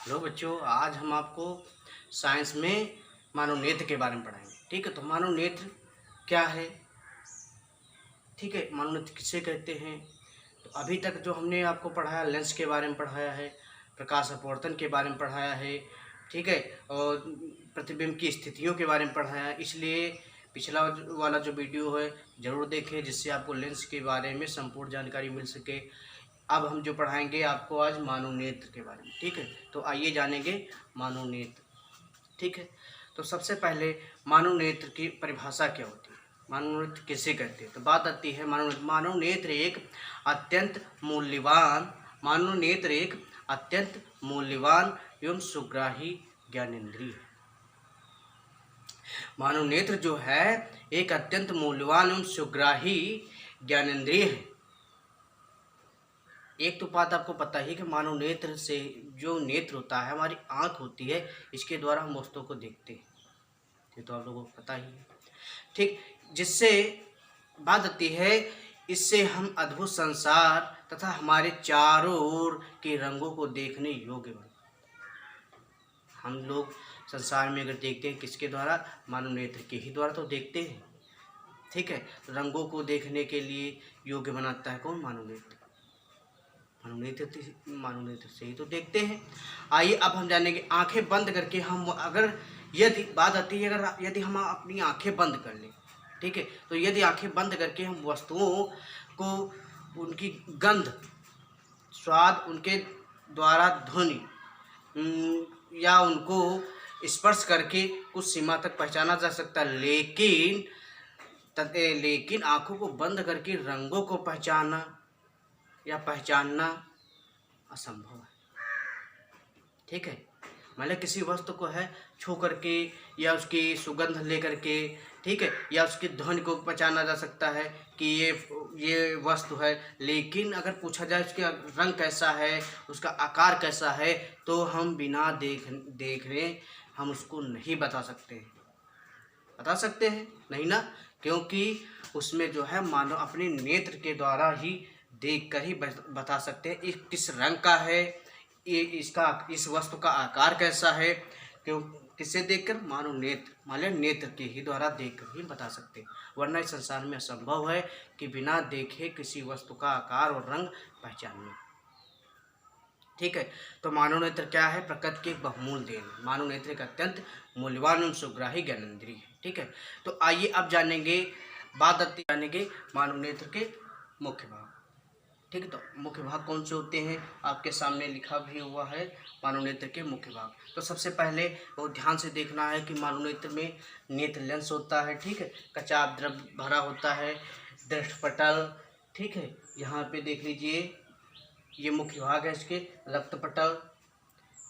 Hello बच्चों, आज हम आपको साइंस में मानव नेत्र के बारे में पढ़ाएंगे। ठीक है, तो मानव नेत्र क्या है? ठीक है, मानव नेत्र किसे कहते हैं? तो अभी तक जो हमने आपको पढ़ाया, लेंस के बारे में पढ़ाया है, प्रकाश अपवर्तन के बारे में पढ़ाया है, ठीक है, और प्रतिबिंब की स्थितियों के बारे में पढ़ाया है। इसलिए पिछला वाला जो वीडियो है ज़रूर देखें, जिससे आपको लेंस के बारे में संपूर्ण जानकारी मिल सके। अब हम जो पढ़ाएंगे आपको आज मानव नेत्र के बारे में। ठीक है, तो आइए जानेंगे मानव नेत्र। ठीक है, तो सबसे पहले मानव नेत्र की परिभाषा क्या होती है, मानव नेत्र किसे कहते हैं? तो बात आती है मानव नेत्र एक अत्यंत मूल्यवान एवं सुग्राही ज्ञानेंद्रिय है। मानव नेत्र जो है एक अत्यंत मूल्यवान एवं सुग्राही ज्ञानेंद्रिय है। एक तो बात आपको पता ही कि मानव नेत्र से जो नेत्र होता है, हमारी आँख होती है, इसके द्वारा हम वस्तुओं को देखते हैं। ये तो आप लोगों को पता ही है। ठीक, जिससे बात आती है, इससे हम अद्भुत संसार तथा हमारे चारों ओर के रंगों को देखने योग्य बनते। हम लोग संसार में अगर देखते हैं किसके द्वारा? मानव नेत्र के ही द्वारा तो देखते हैं। ठीक है, रंगों को देखने के लिए योग्य बनाता है कौन? मानव नेत्र। मानव नेत्र से ही तो देखते हैं। आइए अब हम जानेंगे, आंखें बंद करके हम अगर यदि बात आती है, अगर यदि हम अपनी आंखें बंद कर लें, ठीक है, तो यदि आंखें बंद करके हम वस्तुओं को उनकी गंध, स्वाद, उनके द्वारा ध्वनि या उनको स्पर्श करके कुछ सीमा तक पहचाना जा सकता है, लेकिन आंखों को बंद करके रंगों को पहचानना असंभव है। ठीक है, मतलब किसी वस्तु को है छू करके या उसकी सुगंध लेकर के, ठीक है, या उसकी ध्वनि को पहचाना जा सकता है कि ये वस्तु है, लेकिन अगर पूछा जाए उसका रंग कैसा है, उसका आकार कैसा है, तो हम बिना देखने हम उसको नहीं बता सकते हैं नहीं ना, क्योंकि उसमें जो है मानव अपने नेत्र के द्वारा ही देखकर ही बता सकते हैं किस रंग का है, ये इस वस्तु का आकार कैसा है। क्यों? किससे देखकर? मानव नेत्र, मानव नेत्र के ही द्वारा देखकर ही बता सकते हैं, वरना इस संसार में असंभव है कि बिना देखे किसी वस्तु का आकार और रंग पहचानना। ठीक है, तो मानव नेत्र क्या है? प्रकृति की एक बहुमूल्य देन। मानव नेत्र एक अत्यंत मूल्यवान एवं सुग्राही ज्ञानेंद्रिय है। ठीक है, तो आइए अब जानेंगे मानव नेत्र के मुख्य भाग। ठीक है, तो मुख्य भाग कौन से होते हैं? आपके सामने लिखा भी हुआ है मानव नेत्र के मुख्य भाग। तो सबसे पहले बहुत ध्यान से देखना है कि मानव नेत्र में नेत्र लेंस होता है, ठीक है, कचाप द्रव्य भरा होता है, दृष्टपटल, ठीक है, यहाँ पे देख लीजिए ये मुख्य भाग है इसके, रक्तपटल,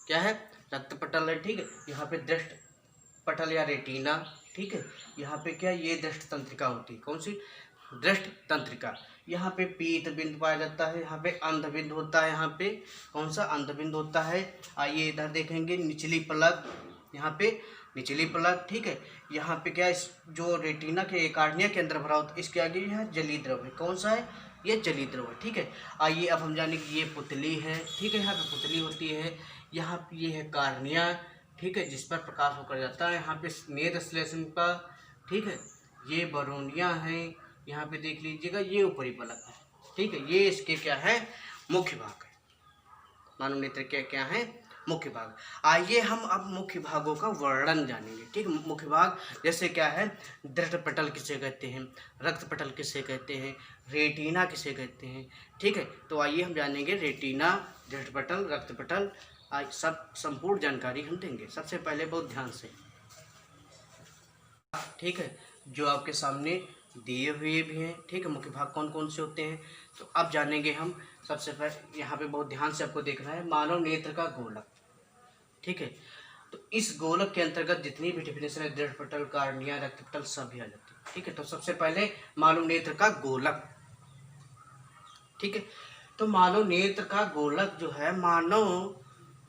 क्या है? रक्तपटल है, ठीक है, यहाँ पे दृष्टपटल या रेटिना, ठीक है, यहाँ पे क्या, ये दृष्ट तंत्रिका होती है, कौन सी? दृष्ट तंत्रिका। यहाँ पे पीत बिंदु पाया जाता है, यहाँ पे अंधबिंदु होता है, यहाँ पे कौन सा? अंधबिंदु होता है। आइए इधर देखेंगे, निचली पलक, यहाँ पे निचली पलक, ठीक है, यहाँ पे क्या, इस जो रेटिना के कार्निया के अंदर भरा होता है, इसके आगे यह जलीय द्रव है, कौन सा है? ये जलीय द्रव है। ठीक है, आइए अब हम जाने कि ये पुतली है, ठीक है, यहाँ पे पुतली होती है, यहाँ पे ये है कार्निया, ठीक है, जिस पर प्रकाश होकर जाता है, यहाँ पे नेत्र श्लेष्म का, ठीक है, ये बरोनिया है, यहाँ पे देख लीजिएगा ये ऊपरी पलक है, ठीक है, ये इसके क्या है? मुख्य भाग है। मानव नेत्र के क्या है? मुख्य भाग। आइए हम अब मुख्य भागों का वर्णन जानेंगे। ठीक, मुख्य भाग जैसे क्या है? दृष्टपटल किसे कहते हैं, रक्तपटल किसे कहते हैं, रेटिना किसे कहते हैं। ठीक है, तो आइए हम जानेंगे रेटिना, दृष्टपटल, रक्तपटल, आज सब संपूर्ण जानकारी हम देंगे। सबसे पहले बहुत ध्यान से, ठीक है, जो आपके सामने दिए हुए भी हैं, ठीक है, मुख्य भाग कौन कौन से होते हैं। तो अब जानेंगे हम। सबसे पहले यहाँ पे बहुत ध्यान से आपको देखना है, मानव नेत्र का गोलक, ठीक है, तो इस गोलक के अंतर्गत जितनी भी डिफिनेशन है, दृष्टपटल, कार्निया, रक्तपटल, सभी आ जाती है। ठीक है, तो सबसे पहले मानव नेत्र का गोलक, ठीक है, तो मानव नेत्र का गोलक जो है, मानव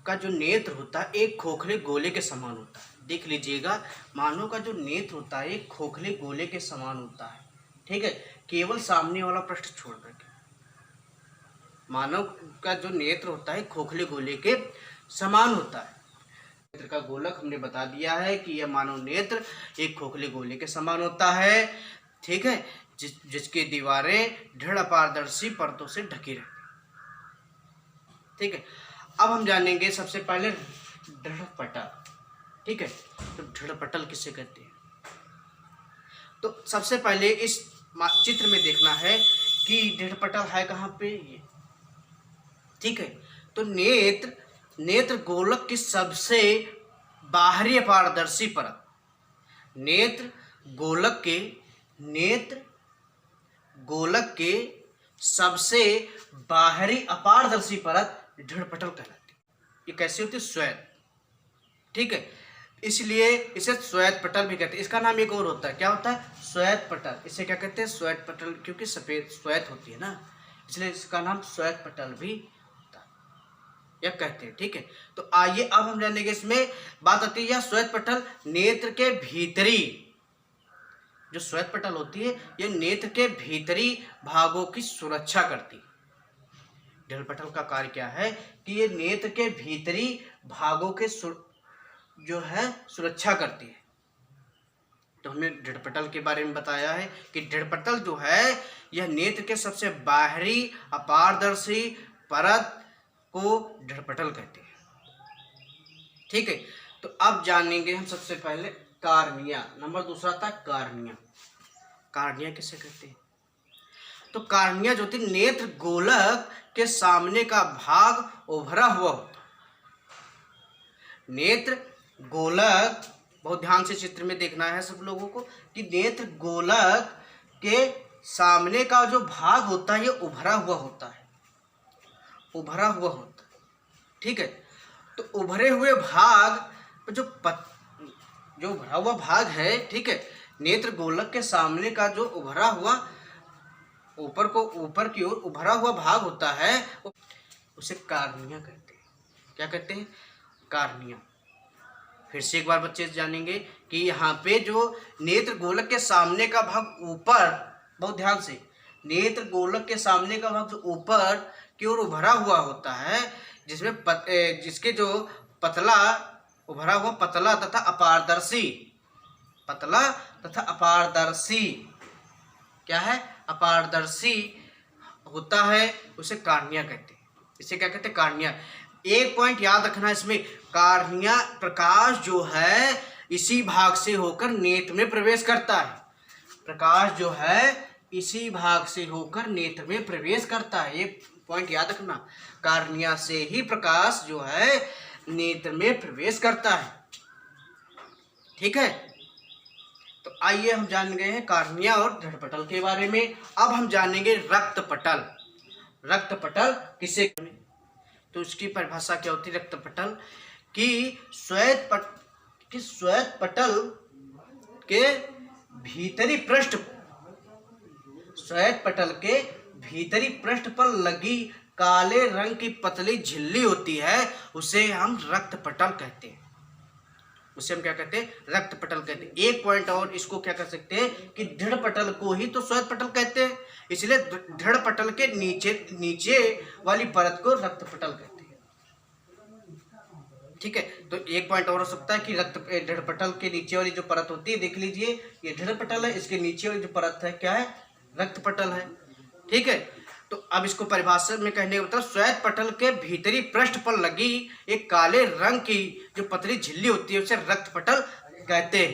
का जो नेत्र होता है एक खोखले गोले के समान होता है। देख लीजिएगा, मानव का जो नेत्र होता है एक खोखले गोले के समान होता है, ठीक है, केवल सामने वाला पृष्ठ छोड़ करके। मानव का जो नेत्र होता है खोखले गोले के समान होता है। नेत्र का गोलक हमने बता दिया है कि यह मानव नेत्र एक खोखले गोले के समान होता है, ठीक है, जिसकी दीवारें दृढ़ अपारदर्शी परतों से ढकी रहती, ठीक है। अब हम जानेंगे सबसे पहले दृढ़ पटल, ठीक है। तो दृढ़ पटल किसे कहते हैं? तो सबसे पहले इस चित्र में देखना है कि दृढ़ पटल है कहाँ पे, ये, ठीक है। तो नेत्र गोलक की सबसे बाहरी अपारदर्शी परत, नेत्र गोलक के सबसे बाहरी अपारदर्शी परत दृढ़ पटल कहलाती है। ये कैसी होती है? श्वेत, ठीक है। इसलिए इसे श्वेत पटल भी कहते हैं। इसका नाम एक और होता है, क्या होता है? श्वेत पटल। इसे क्या कहते हैं? श्वेत पटल, क्योंकि सफेद श्वेत होती है ना, इसलिए इसका नाम श्वेत पटल भी होता है, यह कहते हैं, ठीक है। तो आइए अब हम जानेंगे, इसमें बात आती है यह श्वेत पटल नेत्र के भीतरी, जो श्वेत पटल होती है यह नेत्र के भीतरी भागों की सुरक्षा करती है। दृढ़ पटल का कार्य क्या है कि ये नेत्र के भीतरी भागों के जो है सुरक्षा करती है। तो हमने दृढ़ पटल के बारे में बताया है कि दृढ़ पटल जो है यह नेत्र के सबसे बाहरी अपारदर्शी परत को दृढ़ पटल कहते हैं, ठीक है। तो अब जानेंगे हम सबसे पहले कार्निया। नंबर दूसरा था कार्निया। कार्निया किसे कहते हैं? तो कार्निया जो थी नेत्र गोलक के सामने का भाग उभरा हुआ होता है। नेत्र गोलक, बहुत ध्यान से चित्र में देखना है सब लोगों को, कि नेत्र गोलक के सामने का जो भाग होता है ये उभरा हुआ होता है, उभरा हुआ होता है, ठीक है। तो उभरे हुए भाग जो उभरा हुआ भाग है, ठीक है, नेत्र गोलक के सामने का जो उभरा हुआ ऊपर की ओर उभरा हुआ भाग होता है, उसे कार्निया कहते हैं। क्या कहते हैं? कार्निया। फिर से एक बार बच्चे जानेंगे कि यहाँ पे जो नेत्र गोलक के सामने का भाग ऊपर, बहुत ध्यान से, नेत्र गोलक के सामने का भाग जो ऊपर की ओर उभरा हुआ होता है, जिसमें जिसके जो उभरा हुआ पतला तथा अपारदर्शी क्या है? अपारदर्शी होता है, उसे कार्निया कहते हैं। इसे क्या कहते हैं? कार्निया। एक पॉइंट याद रखना इसमें, कार्निया प्रकाश जो है इसी भाग से होकर नेत्र में प्रवेश करता है। प्रकाश जो है इसी भाग से होकर नेत्र में प्रवेश करता है, ये पॉइंट याद रखना। कार्निया से ही प्रकाश जो है नेत्र में प्रवेश करता है, ठीक है। तो आइए हम जान गए हैं कार्निया और दृढ़ पटल के बारे में। अब हम जानेंगे रक्त पटल। रक्त पटल किसे, तो इसकी परिभाषा क्या होती है? रक्त पटल कि श्वेत पटल के भीतरी पृष्ठ पर लगी काले रंग की पतली झिल्ली होती है, उसे हम रक्त पटल कहते हैं। उसे हम क्या कहते हैं? रक्त पटल कहते हैं। एक पॉइंट और इसको क्या कर सकते हैं कि दृढ़ पटल को ही तो श्वेत पटल कहते हैं, इसलिए दृढ़ पटल के नीचे वाली परत को रक्त पटल कहते हैं, ठीक है। तो एक पॉइंट और हो सकता है कि दृढ़ पटल के नीचे वाली जो परत होती है, देख लीजिए ये दृढ़ पटल है, इसके नीचे वाली जो परत है क्या है? रक्त पटल है, ठीक है। तो अब इसको परिभाषा में कहने का मतलब, श्वेत पटल के भीतरी पृष्ठ पर लगी एक काले रंग की जो पतली झिल्ली होती है उसे रक्त पटल कहते हैं।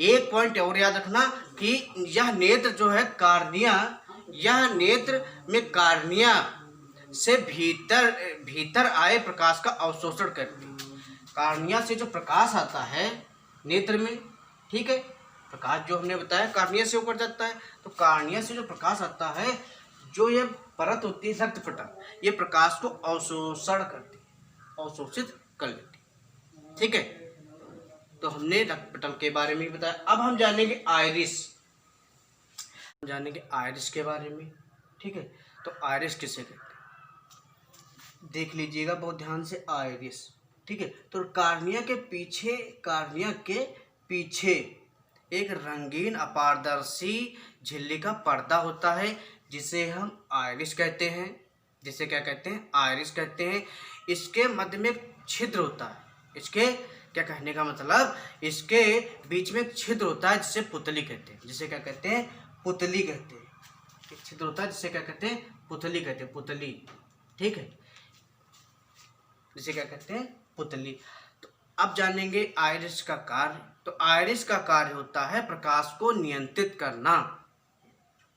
एक पॉइंट और याद रखना कि यह नेत्र जो है कार्निया, यह नेत्र में कार्निया से भीतर आए प्रकाश का अवशोषण करती है। कार्निया से जो प्रकाश आता है नेत्र में, ठीक है, प्रकाश जो हमने बताया कार्निया से ऊपर जाता है, तो कार्निया से जो प्रकाश आता है, जो ये परत होती है रक्त पटल, ये प्रकाश को अवशोषण करती है, अवशोषित कर लेती है, ठीक है। तो हमने रक्त पटल के बारे में बताया। अब हम जानेंगे आयरिस के बारे में, ठीक है। तो आयरिस किसे कहते हैं? देख लीजिएगा बहुत ध्यान से, आयरिस, ठीक है। तो कार्निया के पीछे एक रंगीन अपारदर्शी झिल्ली का पर्दा होता है, जिसे हम आयरिस कहते हैं। जिसे क्या कहते हैं, आयरिस कहते हैं। इसके मध्य में एक छिद्र होता है, इसके क्या कहने का मतलब, इसके बीच में एक छिद्र होता है जिसे पुतली कहते हैं, जिसे क्या कहते हैं, पुतली कहते हैं। एक छिद्र होता है जिसे क्या कहते हैं, पुतली कहते हैं, पुतली। ठीक है, जिसे क्या कहते हैं, पुतली। तो अब जानेंगे आयरिस का कार्य। तो आयरिस का कार्य होता है प्रकाश को नियंत्रित करना।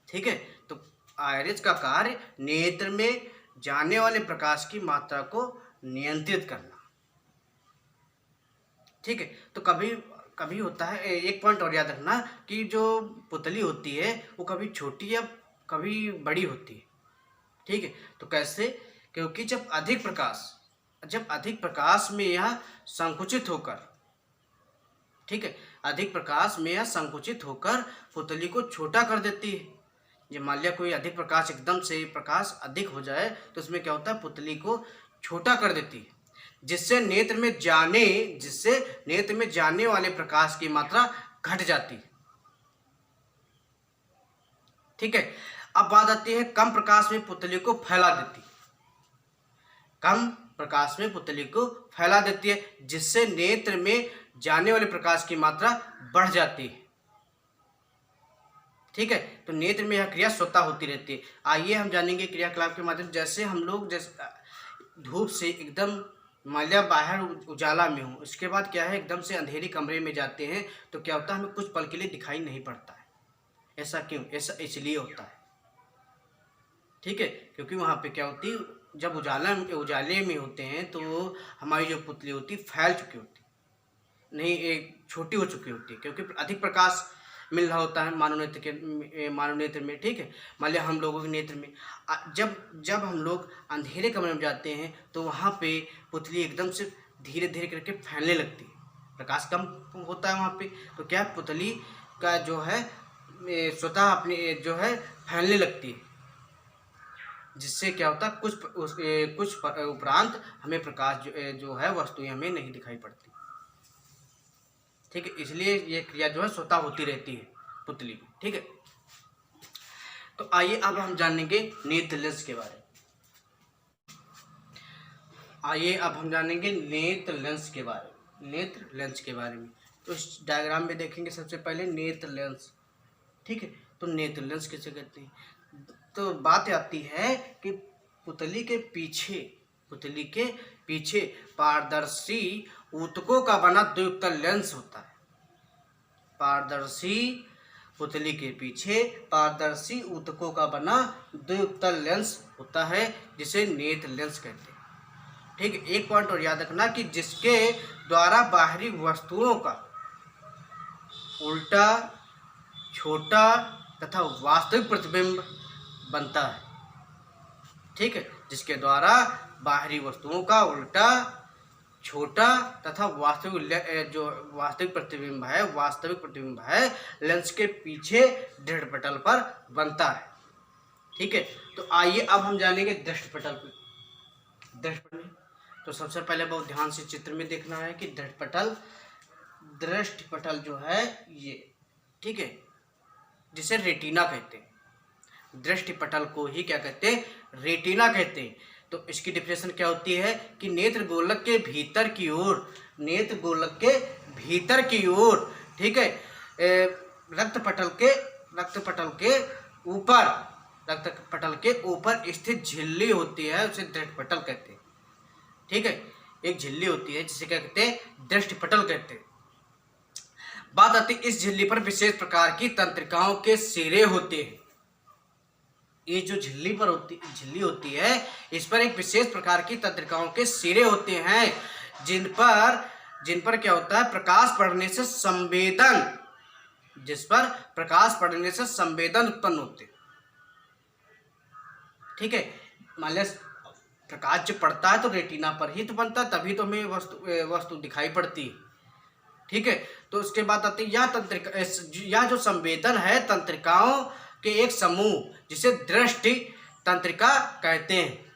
ठीक है, तो आयरिस का कार्य नेत्र में जाने वाले प्रकाश की मात्रा को नियंत्रित करना। ठीक है, तो कभी कभी होता है, एक पॉइंट और याद रखना कि जो पुतली होती है वो कभी छोटी या कभी बड़ी होती है। ठीक है, तो कैसे, क्योंकि जब अधिक प्रकाश में यह संकुचित होकर, ठीक है, अधिक प्रकाश में यह संकुचित होकर पुतली को छोटा कर देती है। जब मान लिया कोई अधिक प्रकाश, एकदम से प्रकाश अधिक हो जाए तो उसमें क्या होता है, पुतली को छोटा कर देती है, जिससे नेत्र में जाने वाले प्रकाश की मात्रा घट जाती है। ठीक है, अब बात आती है कम प्रकाश में पुतली को फैला देती है। कम प्रकाश में पुतली को फैला देती है, जिससे नेत्र में जाने वाले प्रकाश की मात्रा बढ़ जाती है। ठीक है, तो नेत्र में यह क्रिया स्वतः होती रहती है। आइए हम जानेंगे क्रियाकलाप के माध्यम। जैसे हम लोग धूप से एकदम मान लिया बाहर उजाला में हो, इसके बाद क्या है, एकदम से अंधेरे कमरे में जाते हैं तो क्या होता है, हमें कुछ पल के लिए दिखाई नहीं पड़ता है। ऐसा क्यों, ऐसा इसलिए होता है। ठीक है, क्योंकि वहाँ पे क्या होती है, जब उजाले में होते हैं तो हमारी जो पुतली होती फैल चुकी होती, नहीं एक छोटी हो चुकी होती है, क्योंकि अधिक प्रकाश मिल रहा होता है मानव नेत्र में। ठीक है, मान लिया हम लोगों के नेत्र में जब हम लोग अंधेरे कमरे में जाते हैं तो वहाँ पे पुतली एकदम से धीरे धीरे करके फैलने लगती है, प्रकाश कम होता है वहाँ पे, तो क्या पुतली का जो है स्वतः अपने जो है फैलने लगती है, जिससे क्या होता है, कुछ उपरांत हमें प्रकाश जो है वस्तुएं हमें नहीं दिखाई पड़ती। ठीक है, इसलिए ये क्रिया जो है स्वतः होती रहती है पुतली में। ठीक है, तो आइए अब हम जानेंगे नेत्र लेंस के बारे में। नेत्र लेंस के बारे में। तो इस डायग्राम में देखेंगे सबसे पहले नेत्र लेंस। ठीक है, तो नेत्र लेंस किसे कहते हैं, तो बात आती है कि पुतली के पीछे पारदर्शी ऊतकों का बना द्वितल लेंस होता है। पुतली के पीछे पारदर्शी ऊतकों का बना द्वितल लेंस होता है, जिसे नेत्र लेंस कहते हैं। ठीक है, एक पॉइंट और याद रखना कि जिसके द्वारा बाहरी वस्तुओं का उल्टा, छोटा तथा वास्तविक प्रतिबिंब बनता है। ठीक है, जिसके द्वारा बाहरी वस्तुओं का उल्टा, छोटा तथा वास्तविक प्रतिबिंब है लेंस के पीछे दृढ़ पटल पर बनता है। ठीक है, तो आइए अब हम जानेंगे दृष्टपटल। तो सबसे पहले बहुत ध्यान से चित्र में देखना है कि दृष्टपटल जो है ये, ठीक है, जिसे रेटिना कहते हैं। दृष्टिपटल को ही क्या कहते हैं, रेटिना कहते हैं। तो इसकी डिफिनेशन क्या होती है कि नेत्र गोलक के भीतर की ओर, ठीक है, रक्तपटल के ऊपर स्थित झिल्ली होती है, उसे दृष्टिपटल कहते हैं। ठीक है, एक झिल्ली होती है जिसे क्या कहते हैं, दृष्टिपटल कहते हैं। बात आती है इस झिल्ली पर विशेष प्रकार की तंत्रिकाओं के सिरे होते हैं। ये जो झिल्ली होती है, इस पर एक विशेष प्रकार की तंत्रिकाओं के सिरे होते हैं, जिन पर क्या होता है, प्रकाश पड़ने से संवेदन उत्पन्न होते हैं। ठीक है, मान लिया प्रकाश जब पड़ता है तो रेटिना पर ही तो बनता है, तभी तो हमें वस्तु दिखाई पड़ती है। ठीक है, तो उसके बाद आती है यह जो संवेदन है तंत्रिकाओं के एक समूह, जिसे दृष्टि तंत्रिका कहते हैं।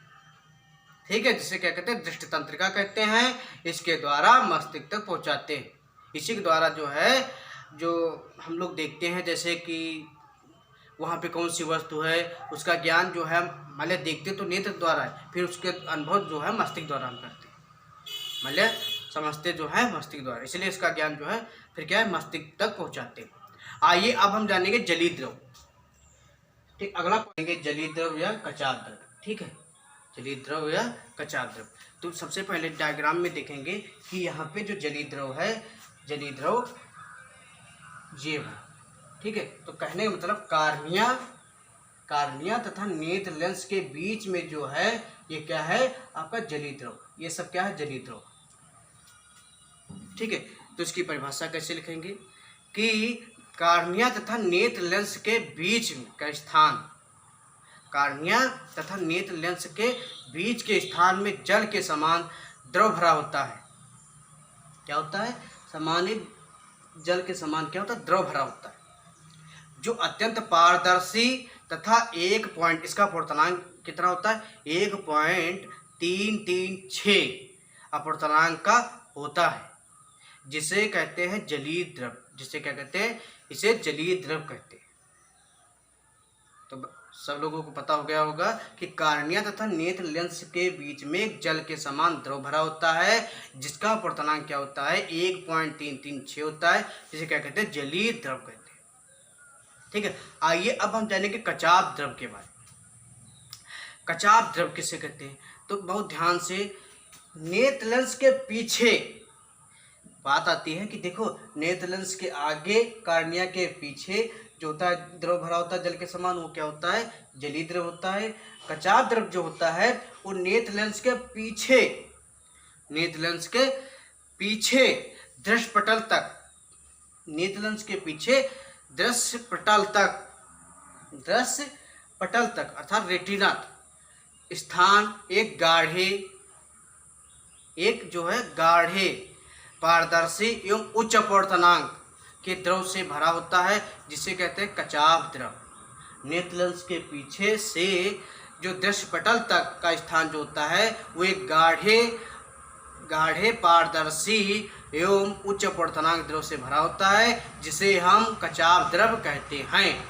ठीक है, जिसे क्या कहते हैं, दृष्टि तंत्रिका कहते हैं। इसके द्वारा मस्तिष्क तक पहुंचाते हैं। इसी के द्वारा जो है, जो हम लोग देखते हैं, जैसे कि वहाँ पे कौन सी वस्तु है, उसका ज्ञान जो है मतलब देखते तो नेत्र द्वारा है, फिर उसके अनुभव जो है मस्तिष्क द्वारा हम करते हैं, मतलब समझते जो है मस्तिष्क द्वारा, इसलिए इसका ज्ञान जो है फिर क्या है मस्तिष्क तक पहुँचाते हैं। आइए अब हम जानेंगे जलीय द्रव। ठीक, अगला पढ़ेंगे जलीय द्रव या कचाप द्रव। ठीक है, जलीय द्रव या कचाप द्रव। तो सबसे पहले डायग्राम में देखेंगे कि यहाँ पे जो जलीय द्रव है, जलीय द्रव ये है। ठीक है, तो कहने का मतलब कार्निया तथा नेत्र लेंस के बीच में जो है ये क्या है आपका जलीय द्रव, ये सब क्या है जलीय द्रव। ठीक है, तो इसकी परिभाषा कैसे लिखेंगे कि कार्निया तथा नेत्र लेंस के बीच का स्थान, कार्निया तथा नेत्र लेंस के बीच के स्थान में जल के समान द्रव भरा होता है। क्या होता है, सामान्य जल के समान क्या होता है, द्रव भरा होता है, जो अत्यंत पारदर्शी तथा इसका अपवर्तनांक कितना होता है 1.336 अपवर्तनांक का होता है, जिसे कहते हैं जलीय द्रव। जिसे क्या कहते हैं, इसे जलीय द्रव कहते हैं। तो सब लोगों को पता हो गया होगा कि कार्निया तथा नेत्र लेंस के बीच में जल के समान द्रव भरा होता है, जिसका अपवर्तनांक क्या होता है 1.336 होता है, जिसे क्या कहते हैं जलीय द्रव कहते हैं। ठीक है, आइए अब हम जानेंगे कचाप द्रव के बारे में। कचाप द्रव किसे कहते हैं, तो बहुत ध्यान से नेत्र लेंस के पीछे बात आती है कि देखो नेत्र लेंस के आगे कार्निया के पीछे जो होता है द्रव भरा होता है जल के समान, वो क्या होता है जलीय द्रव होता है। कचाप द्रव जो होता है वो नेत्र लेंस के पीछे दृश्य पटल तक, नेत्र लेंस के पीछे दृश्य पटल तक अर्थात रेटिना स्थान एक गाढ़े पारदर्शी एवं उच्च अपवर्तनांक के द्रव से भरा होता है, जिसे कहते हैं कचाप द्रव। नेत्र लेंस के पीछे से जो दृश्य पटल तक का स्थान जो होता है वो एक गाढ़े पारदर्शी एवं उच्च अपवर्तनांक द्रव से भरा होता है, जिसे हम कचाप द्रव कहते हैं।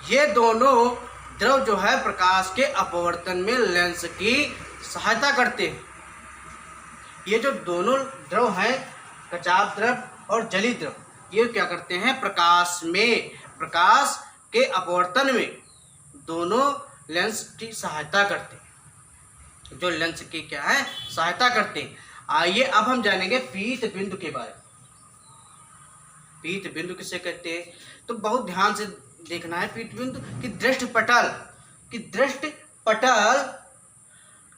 ये दोनों द्रव जो है प्रकाश के अपवर्तन में लेंस की सहायता करते हैं। ये जो दोनों द्रव हैं कचाप द्रव और जलीय द्रव, ये क्या करते हैं प्रकाश के अपवर्तन में दोनों लेंस की सहायता करते हैं, जो लेंस की क्या है सहायता करते हैं। आइए अब हम जानेंगे पीत बिंदु के बारे में। पीत बिंदु किसे कहते हैं, तो बहुत ध्यान से देखना है पीत बिंदु कि दृष्टि पटल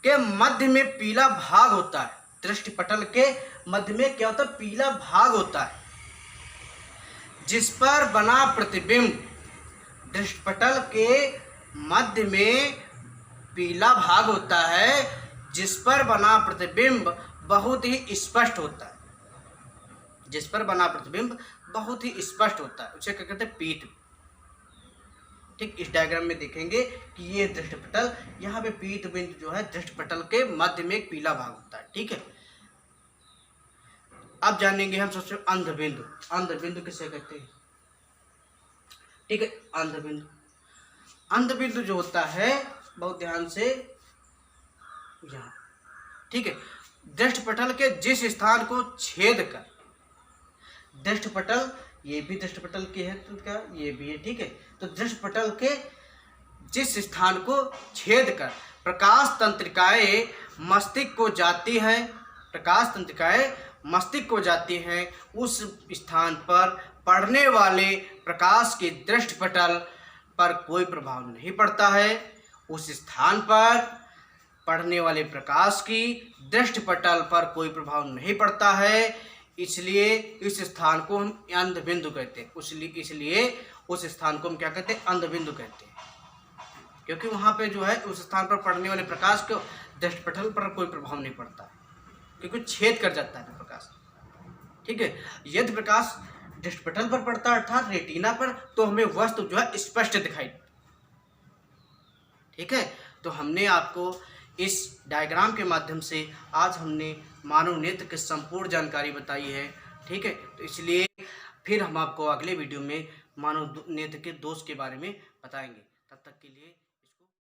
के मध्य में पीला भाग होता है। दृष्टि पटल के मध्य में क्या होता है पीला भाग होता है, जिस पर बना प्रतिबिंब, दृष्टि पटल के मध्य में पीला भाग होता है जिस पर बना प्रतिबिंब बहुत ही स्पष्ट होता है, उसे क्या कहते हैं पीत। ठीक, इस डायग्राम में देखेंगे कि ये दृष्टि पटल, यहाँ पे पीत बिंदु जो है दृष्टि पटल के मध्य में एक पीला भाग होता है। ठीक है, अब जानेंगे हम सबसे अंधबिंदु। अंधबिंदु किसे कहते हैं, ठीक है, अंधबिंदु जो होता है बहुत ध्यान से यहाँ, ठीक है, दृष्टि पटल के जिस स्थान को छेद कर, दृष्टि पटल ये भी दृष्टि पटल की है तो क्या ये भी है। ठीक है, तो दृष्टि पटल के जिस स्थान को छेद कर प्रकाश तंत्रिकाएं मस्तिष्क को जाती हैं, उस स्थान पर पड़ने वाले प्रकाश के दृष्टि पटल पर कोई प्रभाव नहीं पड़ता है। उस स्थान पर पड़ने वाले प्रकाश की दृष्टि पटल पर कोई प्रभाव नहीं पड़ता है, इसलिए इस स्थान को हम अंधबिंदु कहते हैं। इसलिए उस स्थान को हम क्या कहते हैं अंधबिंदु कहते हैं, क्योंकि वहाँ पे जो है उस स्थान पर पड़ने वाले प्रकाश को दृष्टि पटल पर कोई प्रभाव नहीं पड़ता है, क्योंकि छेद कर जाता है प्रकाश। ठीक है, यदि प्रकाश दृष्टि पटल पर पड़ता है अर्थात रेटिना पर, तो हमें वस्तु जो है स्पष्ट दिखाई। ठीक है, तो हमने आपको इस डायग्राम के माध्यम से आज हमने मानव नेत्र की संपूर्ण जानकारी बताई है। ठीक है, तो इसलिए फिर हम आपको अगले वीडियो में मानव नेत्र के दोष के बारे में बताएंगे। तब तक के लिए